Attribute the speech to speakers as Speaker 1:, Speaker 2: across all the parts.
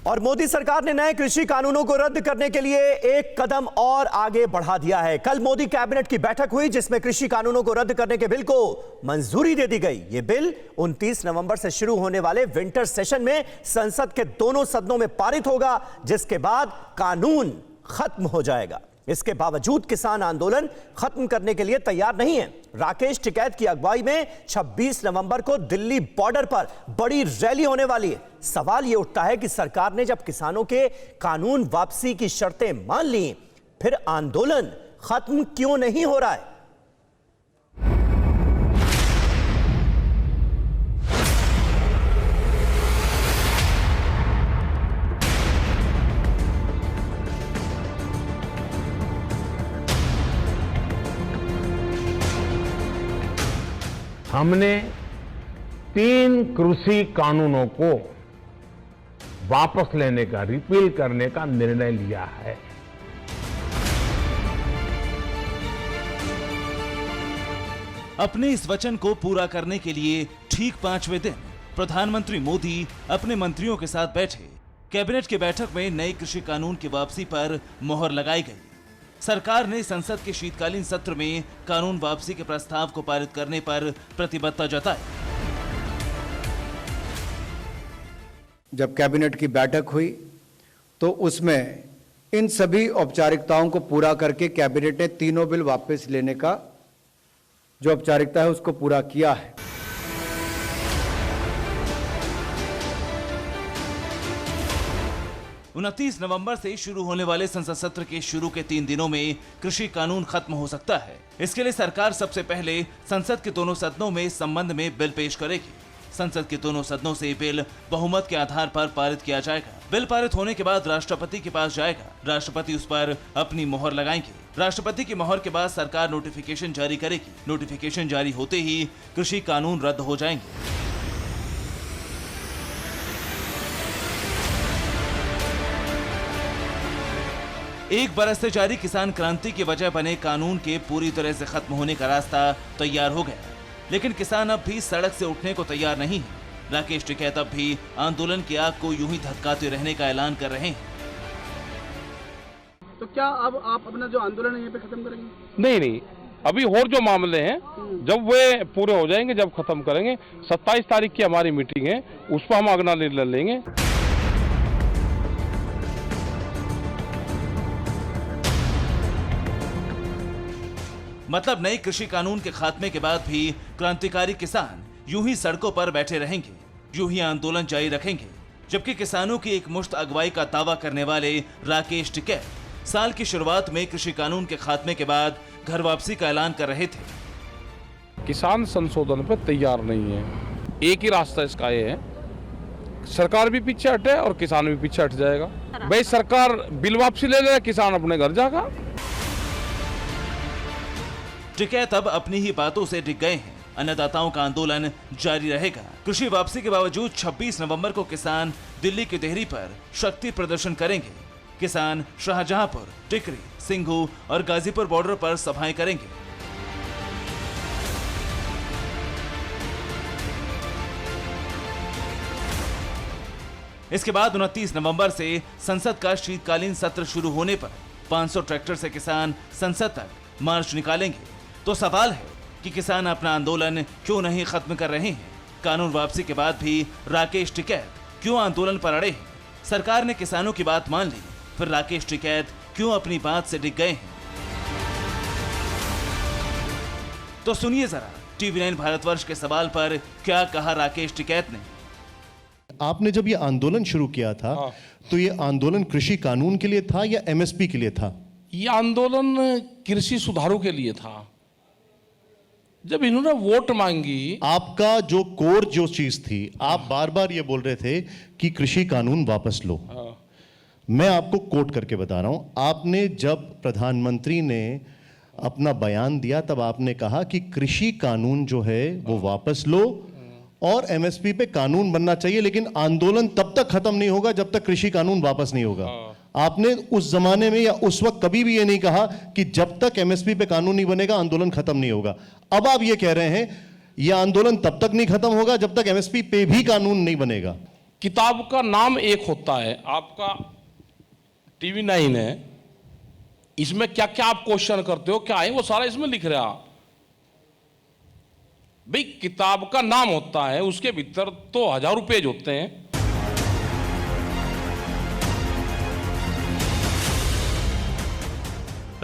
Speaker 1: और मोदी सरकार ने नए कृषि कानूनों को रद्द करने के लिए एक कदम और आगे बढ़ा दिया है। कल मोदी कैबिनेट की बैठक हुई जिसमें कृषि कानूनों को रद्द करने के बिल को मंजूरी दे दी गई। यह बिल 29 नवंबर से शुरू होने वाले विंटर सेशन में संसद के दोनों सदनों में पारित होगा, जिसके बाद कानून खत्म हो जाएगा। इसके बावजूद किसान आंदोलन खत्म करने के लिए तैयार नहीं है। राकेश टिकैत की अगुवाई में 26 नवंबर को दिल्ली बॉर्डर पर बड़ी रैली होने वाली है। सवाल यह उठता है कि सरकार ने जब किसानों के कानून वापसी की शर्तें मान ली, फिर आंदोलन खत्म क्यों नहीं हो रहा है?
Speaker 2: हमने 3 कृषि कानूनों को वापस लेने का, रिपील करने का निर्णय लिया है।
Speaker 3: अपने इस वचन को पूरा करने के लिए ठीक 5वें दिन प्रधानमंत्री मोदी अपने मंत्रियों के साथ बैठे। कैबिनेट की बैठक में नए कृषि कानून की वापसी पर मोहर लगाई गई। सरकार ने संसद के शीतकालीन सत्र में कानून वापसी के प्रस्ताव को पारित करने पर प्रतिबद्धता जताई।
Speaker 4: जब कैबिनेट की बैठक हुई तो उसमें इन सभी औपचारिकताओं को पूरा करके कैबिनेट ने तीनों बिल वापस लेने का जो औपचारिकता है उसको पूरा किया है।
Speaker 3: उनतीस नवंबर से शुरू होने वाले संसद सत्र के शुरू के 3 दिनों में कृषि कानून खत्म हो सकता है। इसके लिए सरकार सबसे पहले संसद के दोनों सदनों में इस संबंध में बिल पेश करेगी। संसद के दोनों सदनों से बिल बहुमत के आधार पर पारित किया जाएगा। बिल पारित होने के बाद राष्ट्रपति के पास जाएगा। राष्ट्रपति उस पर अपनी मोहर लगाएंगे। राष्ट्रपति की मोहर के बाद सरकार नोटिफिकेशन जारी करेगी। नोटिफिकेशन जारी होते ही कृषि कानून रद्द हो जाएंगे। एक बरस से जारी किसान क्रांति की वजह बने कानून के पूरी तरह से खत्म होने का रास्ता तैयार हो गया, लेकिन किसान अब भी सड़क से उठने को तैयार नहीं है। राकेश टिकैत अब भी आंदोलन की आग को यूं ही धधकाते रहने का ऐलान कर रहे हैं।
Speaker 5: तो क्या अब आप अपना जो आंदोलन है यहाँ पे खत्म करेंगे?
Speaker 2: नहीं, अभी और जो मामले हैं जब वे पूरे हो जाएंगे, जब खत्म करेंगे, 27 तारीख की हमारी मीटिंग है, उस पर हम अगला निर्णय लेंगे।
Speaker 3: मतलब नए कृषि कानून के खात्मे के बाद भी क्रांतिकारी किसान यूं ही सड़कों पर बैठे रहेंगे, यूं ही आंदोलन जारी रखेंगे, जबकि किसानों की एक मुश्त अगुवाई का दावा करने वाले राकेश टिकैत साल की शुरुआत में कृषि कानून के खात्मे के बाद घर वापसी का ऐलान कर रहे थे।
Speaker 2: किसान संशोधन पर तैयार नहीं है। एक ही रास्ता इसका ये है, सरकार भी पीछे हटे और किसान भी पीछे हट जाएगा। भाई सरकार बिल वापसी ले ले, किसान अपने घर जाएगा।
Speaker 3: टिकैत अब अपनी ही बातों से डिग गए हैं। अन्नदाताओं का आंदोलन जारी रहेगा। कृषि वापसी के बावजूद 26 नवंबर को किसान दिल्ली की देहरी पर शक्ति प्रदर्शन करेंगे। किसान शाहजहांपुर, टिकरी, सिंघू और गाजीपुर बॉर्डर पर सभाएं करेंगे। इसके बाद 29 नवंबर से संसद का शीतकालीन सत्र शुरू होने पर 500 ट्रैक्टर से किसान संसद तक मार्च निकालेंगे। तो सवाल है कि किसान अपना आंदोलन क्यों नहीं खत्म कर रहे हैं? कानून वापसी के बाद भी राकेश टिकैत क्यों आंदोलन पर अड़े हैं? सरकार ने किसानों की बात मान ली, फिर राकेश टिकैत क्यों अपनी बात से डिग गए हैं? तो सुनिए जरा TV9 भारतवर्ष के सवाल पर क्या कहा राकेश टिकैत ने।
Speaker 6: आपने जब ये आंदोलन शुरू किया था तो ये आंदोलन कृषि कानून के लिए था या MSP के लिए था?
Speaker 7: ये आंदोलन कृषि सुधारों के लिए था। जब इन्होंने वोट मांगी,
Speaker 6: आपका जो कोर जो चीज थी, आप बार बार ये बोल रहे थे कि कृषि कानून वापस लो। मैं आपको कोट करके बता रहा हूं, आपने जब प्रधानमंत्री ने अपना बयान दिया तब आपने कहा कि कृषि कानून जो है वो वापस लो और MSP पे कानून बनना चाहिए, लेकिन आंदोलन तब तक खत्म नहीं होगा जब तक कृषि कानून वापस नहीं होगा। आपने उस जमाने में या उस वक्त कभी भी ये नहीं कहा कि जब तक MSP पे कानून नहीं बनेगा आंदोलन खत्म नहीं होगा। अब आप ये कह रहे हैं ये आंदोलन तब तक नहीं खत्म होगा जब तक MSP पे भी कानून नहीं बनेगा।
Speaker 7: किताब का नाम एक होता है, आपका TV9 है, इसमें क्या क्या आप क्वेश्चन करते हो, क्या है वो सारा इसमें लिख रहा। भाई किताब का नाम होता है, उसके भीतर तो हजारों पेज होते हैं।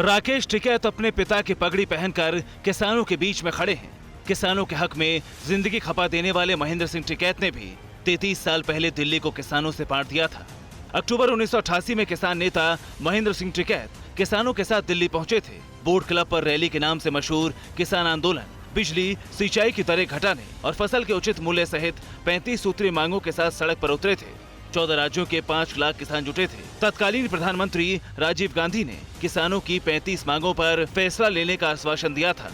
Speaker 3: राकेश टिकैत अपने पिता की पगड़ी पहनकर किसानों के बीच में खड़े हैं। किसानों के हक में जिंदगी खपा देने वाले महेंद्र सिंह टिकैत ने भी 33 साल पहले दिल्ली को किसानों से बांट दिया था। अक्टूबर 1988 में किसान नेता महेंद्र सिंह टिकैत किसानों के साथ दिल्ली पहुंचे थे। बोट क्लब पर रैली के नाम से मशहूर किसान आंदोलन बिजली, सिंचाई की दरें घटाने और फसल के उचित मूल्य सहित 35 सूत्री मांगों के साथ सड़क पर उतरे थे। 14 राज्यों के 5 लाख किसान जुटे थे। तत्कालीन प्रधानमंत्री राजीव गांधी ने किसानों की 35 मांगों पर फैसला लेने का आश्वासन दिया था।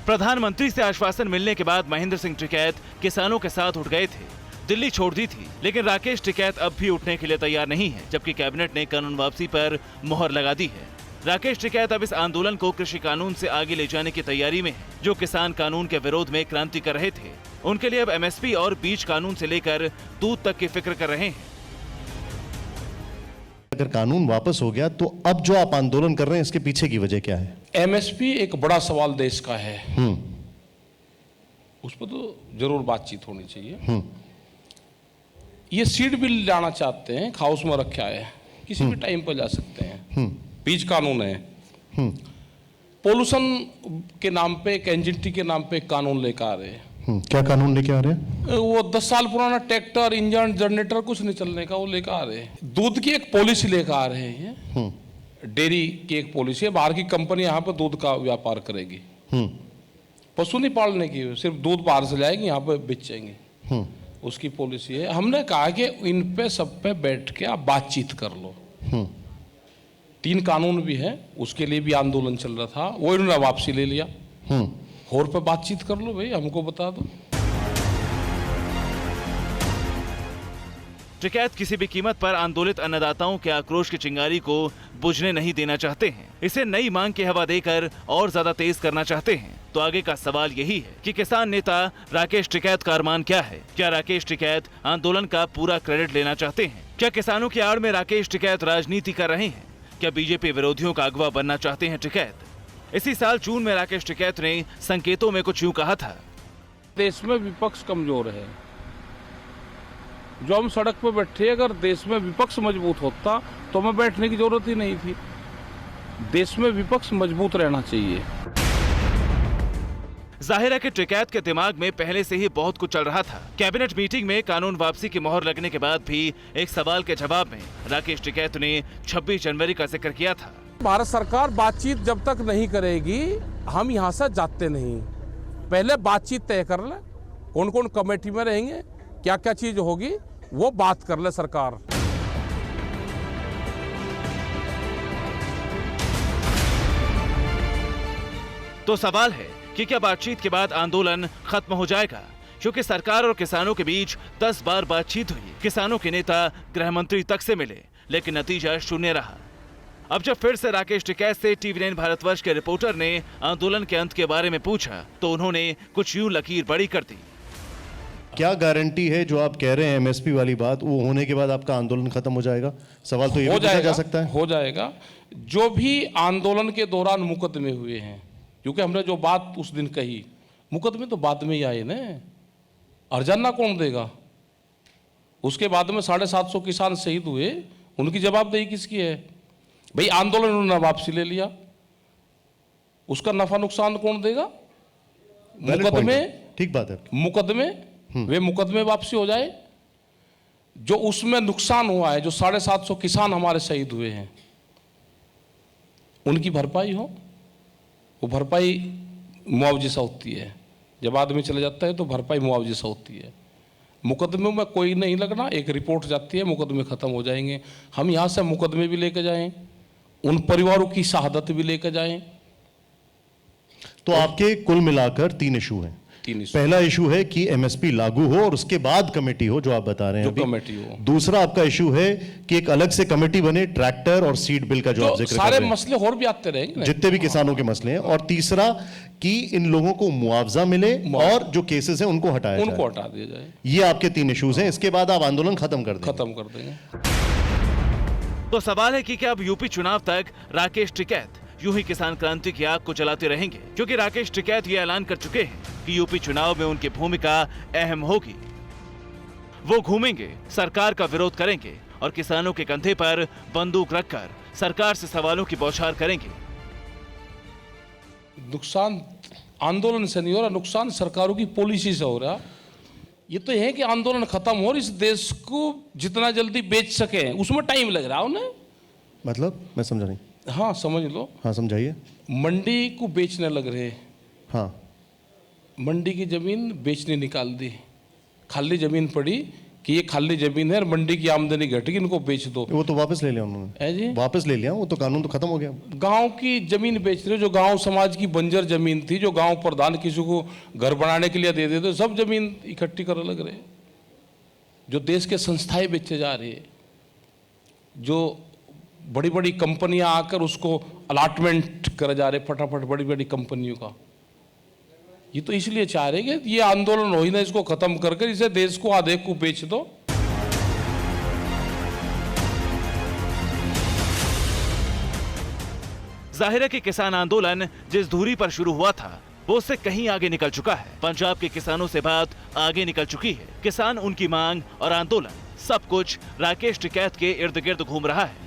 Speaker 3: प्रधानमंत्री से आश्वासन मिलने के बाद महेंद्र सिंह टिकैत किसानों के साथ उठ गए थे। दिल्ली छोड़ दी थी, लेकिन राकेश टिकैत अब भी उठने के लिए तैयार नहीं है, जबकि कैबिनेट ने कानून वापसी पर मुहर लगा दी है। राकेश टिकैत अब इस आंदोलन को कृषि कानून से आगे ले जाने की तैयारी में है। जो किसान कानून के विरोध में क्रांति कर रहे थे, उनके लिए अब MSP और बीज कानून से लेकर दूध तक की फिक्र कर रहे हैं।
Speaker 6: अगर कानून वापस हो गया तो अब जो आप आंदोलन कर रहे हैं, इसके पीछे की वजह क्या है?
Speaker 7: MSP एक बड़ा सवाल देश का है, उस पर तो जरूर बातचीत होनी चाहिए। ये सीड बिल लाना चाहते हैं, हाउस में रखा है, किसी भी टाइम पर जा सकते हैं। बीज कानून है, पोल्यूशन के नाम पे, एनजीटी के नाम पे कानून लेकर आ रहे हैं।
Speaker 6: क्या कानून लेके आ रहे हैं?
Speaker 7: वो 10 साल पुराना ट्रैक्टर, इंजन, जनरेटर कुछ नहीं चलने का, वो लेकर आ रहे हैं। दूध की एक पॉलिसी लेकर आ रहे हैं, डेयरी की एक पॉलिसी है। बाहर की कंपनी यहाँ पे दूध का व्यापार करेगी, पशु नहीं पालने की, सिर्फ दूध बाहर से लाएगी, यहाँ पे बेचेंगे, उसकी पॉलिसी है। हमने कहा कि इन पे सब पे बैठ के आप बातचीत कर लो। 3 कानून भी है, उसके लिए भी आंदोलन चल रहा था, वो इन्होंने वापसी ले लिया। और पे बातचीत कर लो भाई, हमको बता दो।
Speaker 3: टिकैत किसी भी कीमत पर आंदोलित अन्नदाताओं के आक्रोश की चिंगारी को बुझने नहीं देना चाहते हैं। इसे नई मांग की हवा देकर और ज्यादा तेज करना चाहते हैं। तो आगे का सवाल यही है कि किसान नेता राकेश टिकैत का अरमान क्या है? क्या राकेश टिकैत आंदोलन का पूरा क्रेडिट लेना चाहते हैं? क्या किसानों की आड़ में राकेश टिकैत राजनीति कर रहे हैं? क्या बीजेपी विरोधियों का अगवा बनना चाहते हैं टिकैत? इसी साल जून में राकेश टिकैत ने संकेतों में कुछ यूं कहा था।
Speaker 2: देश में विपक्ष कमजोर है। जो हम सड़क पर बैठे, अगर देश में विपक्ष मजबूत होता तो हमें बैठने की जरूरत ही नहीं थी। देश में विपक्ष मजबूत रहना चाहिए।
Speaker 3: जाहिर है कि टिकैत के दिमाग में पहले से ही बहुत कुछ चल रहा था। कैबिनेट मीटिंग में कानून वापसी की मोहर लगने के बाद भी एक सवाल के जवाब में राकेश टिकैत ने 26 जनवरी का जिक्र किया था।
Speaker 7: भारत सरकार बातचीत जब तक नहीं करेगी, हम यहाँ से जाते नहीं। पहले बातचीत तय कर ले, कौन कौन कमेटी में रहेंगे, क्या क्या चीज होगी, वो बात कर ले सरकार।
Speaker 3: तो सवाल है कि क्या बातचीत के बाद आंदोलन खत्म हो जाएगा? क्योंकि सरकार और किसानों के बीच 10 बार बातचीत हुई, किसानों के नेता गृह मंत्री तक से मिले, लेकिन नतीजा शून्य रहा। अब जब फिर से राकेश टिकैत से TV9 भारतवर्ष के रिपोर्टर ने आंदोलन के अंत के बारे में पूछा, तो उन्होंने कुछ यूं लकीर बड़ी कर दी।
Speaker 6: क्या गारंटी है जो आप कह रहे हैं MSP वाली बात, वो होने के बाद आपका आंदोलन खत्म हो जाएगा? सवाल तो ये भी पूछा जा सकता है।
Speaker 7: हो जाएगा। जो भी आंदोलन के दौरान मुकदमे हुए हैं, क्योंकि हमने जो बात उस दिन कही, मुकदमे तो बाद में ही आए ना, अर्जाना कौन देगा? उसके बाद में 750 किसान शहीद हुए, उनकी जवाबदेही किसकी है? भाई आंदोलन उन्होंने वापसी ले लिया, उसका नफा नुकसान कौन देगा? मुकदमे,
Speaker 6: ठीक बात है,
Speaker 7: मुकदमे, वे मुकदमे वापसी हो जाए। जो उसमें नुकसान हुआ है, जो 750 किसान हमारे शहीद हुए हैं, उनकी भरपाई हो। वो भरपाई मुआवजे से होती है। जब आदमी चले जाता है तो भरपाई मुआवजे से होती है। मुकदमे में कोई नहीं लगना, एक रिपोर्ट जाती है, मुकदमे खत्म हो जाएंगे। हम यहाँ से मुकदमे भी लेकर जाएं, उन परिवारों की शहादत भी लेकर जाएं।
Speaker 6: तो आपके कुल मिलाकर 3 इशू हैं।
Speaker 7: 3 इशू।
Speaker 6: पहला इशू है कि एमएसपी लागू हो और उसके बाद कमेटी हो, जो आप बता रहे हैं
Speaker 7: जो
Speaker 6: अभी।
Speaker 7: कमेटी हो।
Speaker 6: दूसरा आपका इशू है कि एक अलग से कमेटी बने ट्रैक्टर और सीड बिल का, जो आप
Speaker 7: जो
Speaker 6: जिक्र कर
Speaker 7: सारे
Speaker 6: रहे हैं,
Speaker 7: मसले और भी आते रहेंगे ना।
Speaker 6: जितने भी किसानों के मसले हैं। और तीसरा कि इन लोगों को मुआवजा मिले और जो केसेस हैं उनको हटाया जाए।
Speaker 7: उनको हटा दिया जाए,
Speaker 6: ये आपके 3 इश्यूज हैं। इसके बाद आप आंदोलन खत्म कर देंगे।
Speaker 7: खत्म कर देंगे।
Speaker 3: तो सवाल है कि क्या अब यूपी चुनाव तक राकेश टिकैत यूं ही किसान क्रांति की आग को जलाते रहेंगे? क्योंकि राकेश टिकैत ये ऐलान कर चुके हैं कि यूपी चुनाव में उनकी भूमिका अहम होगी। वो घूमेंगे, सरकार का विरोध करेंगे और किसानों के कंधे पर बंदूक रखकर सरकार से सवालों की बौछार करेंगे।
Speaker 7: नुकसान आंदोलन से नहीं हो रहा, नुकसान सरकारों की पॉलिसी से हो रहा। ये तो है कि आंदोलन खत्म हो और इस देश को जितना जल्दी बेच सके, उसमें टाइम लग रहा है उन्हें।
Speaker 6: मतलब मैं समझा नहीं।
Speaker 7: हाँ समझ लो,
Speaker 6: हाँ समझाइए।
Speaker 7: मंडी को बेचने लग रहे,
Speaker 6: हाँ
Speaker 7: मंडी की जमीन बेचने निकाल दी, खाली जमीन पड़ी कि ये खाली जमीन है और मंडी की आमदनी घटेगी, इनको बेच दो।
Speaker 6: वो तो वापस ले लिया उन्होंने।
Speaker 7: है जी,
Speaker 6: वापस ले लिया, वो तो कानून तो खत्म हो गया।
Speaker 7: गांव की जमीन बेच रहे, जो गांव समाज की बंजर जमीन थी, जो गांव प्रधान किसी को घर बनाने के लिए दे देते, सब जमीन इकट्ठी करने लग रहे। जो देश के संस्थाएं बेचे जा रही है, जो बड़ी बड़ी कंपनियां आकर उसको अलॉटमेंट करे जा रहे फटाफट, बड़ी बड़ी कंपनियों का। ये तो इसलिए चाह रहे कि ये आंदोलन हो ही ना, इसको खत्म करके इसे देश को आधे को बेच दो।
Speaker 3: जाहिर है कि किसान आंदोलन जिस दूरी पर शुरू हुआ था वो उससे कहीं आगे निकल चुका है। पंजाब के किसानों से बात आगे निकल चुकी है। किसान, उनकी मांग और आंदोलन, सब कुछ राकेश टिकैत के इर्द गिर्द घूम रहा है।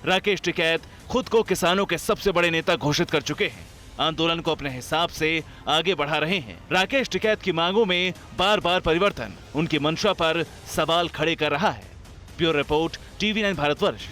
Speaker 3: राकेश टिकैत खुद को किसानों के सबसे बड़े नेता घोषित कर चुके हैं। आंदोलन को अपने हिसाब से आगे बढ़ा रहे हैं। राकेश टिकैत की मांगों में बार बार परिवर्तन उनकी मंशा पर सवाल खड़े कर रहा है। Bureau report, TV9 Bharatvarsh.